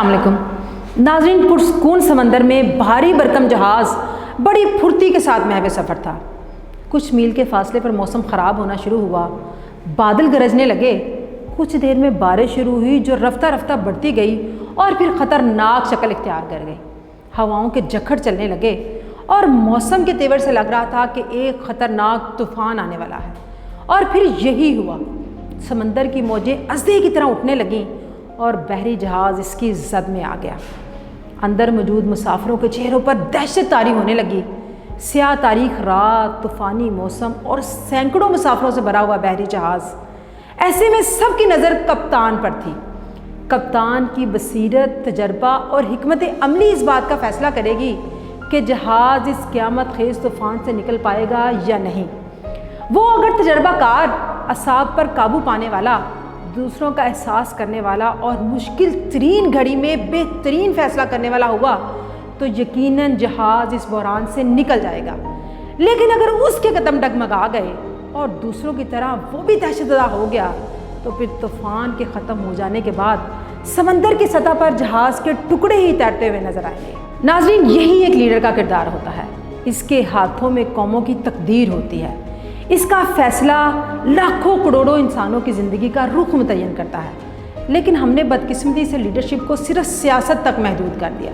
अस्सलाम वालेकुम नाज़रीन। पुरसकून समंदर में भारी भरकम जहाज़ बड़ी फुर्ती के साथ महवे सफ़र था। कुछ मील के फासले पर मौसम ख़राब होना शुरू हुआ, बादल गरजने लगे। कुछ देर में बारिश शुरू हुई जो रफ्ता रफ्ता बढ़ती गई और फिर ख़तरनाक शक्ल इख्तियार कर गई। हवाओं के झक्कड़ चलने लगे और मौसम के तेवर से लग रहा था कि एक ख़तरनाक तूफ़ान आने वाला है। और फिर यही हुआ। समंदर की मौजें अज़दे की तरह उठने लगीं और बहरी जहाज़ इसकी ज़द में आ गया। अंदर मौजूद मुसाफिरों के चेहरों पर दहशत तारी होने लगी। स्याह तारीख रात, तूफ़ानी मौसम और सैकड़ों मुसाफिरों से भरा हुआ बहरी जहाज़। ऐसे में सबकी नज़र कप्तान पर थी। कप्तान की बसीरत, तजर्बा और हिकमत अमली इस बात का फ़ैसला करेगी कि जहाज़ इस क़यामत खेज़ तूफ़ान से निकल पाएगा या नहीं। वो अगर तजर्बाकार, असाब पर काबू पाने वाला, दूसरों का एहसास करने वाला और मुश्किल तरीन घड़ी में बेहतरीन फ़ैसला करने वाला हुआ तो यकीनन जहाज़ इस बहरान से निकल जाएगा। लेकिन अगर उसके कदम डगमगा गए और दूसरों की तरह वो भी दहशतज़दा हो गया तो फिर तूफ़ान के ख़त्म हो जाने के बाद समंदर की सतह पर जहाज़ के टुकड़े ही तैरते हुए नज़र आएंगे। नाज़रीन, यही एक लीडर का किरदार होता है। इसके हाथों में कौमों की तकदीर होती है। इसका फ़ैसला लाखों करोड़ों इंसानों की ज़िंदगी का रुख मुतय्यन करता है। लेकिन हमने बदकिस्मती से लीडरशिप को सिर्फ सियासत तक महदूद कर दिया।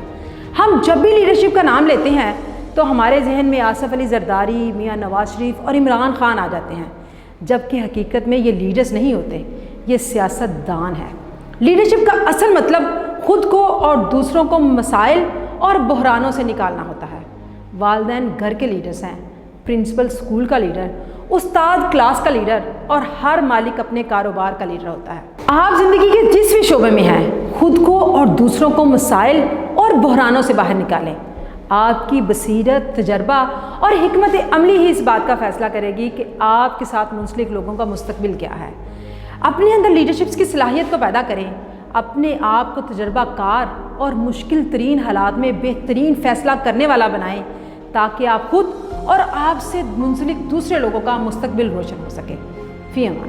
हम जब भी लीडरशिप का नाम लेते हैं तो हमारे जहन में आसिफ अली ज़रदारी, मियाँ नवाज शरीफ और इमरान खान आ जाते हैं, जबकि हकीकत में ये लीडर्स नहीं होते, ये सियासतदान है। लीडरशिप का असल मतलब ख़ुद को और दूसरों को मसाइल और बहरानों से निकालना होता है। वालिदैन घर के लीडर्स हैं, प्रिंसिपल स्कूल का लीडर, उस्ताद क्लास का लीडर और हर मालिक अपने कारोबार का लीडर होता है। आप ज़िंदगी के जिस भी शोबे में हैं, खुद को और दूसरों को मसाइल और बहरानों से बाहर निकालें। आपकी बसीरत, तजर्बा और हिकमत अमली ही इस बात का फ़ैसला करेगी कि आपके साथ मुंसलिक लोगों का मुस्तकबिल क्या है। अपने अंदर लीडरशिप की सलाहियत को पैदा करें। अपने आप को तजर्बाकार और मुश्किल तरीन हालात में बेहतरीन फ़ैसला करने वाला बनाएं ताकि आप खुद और आपसे मुंसलिक दूसरे लोगों का मुस्तकबिल रोशन हो सके। फ़ी अमान।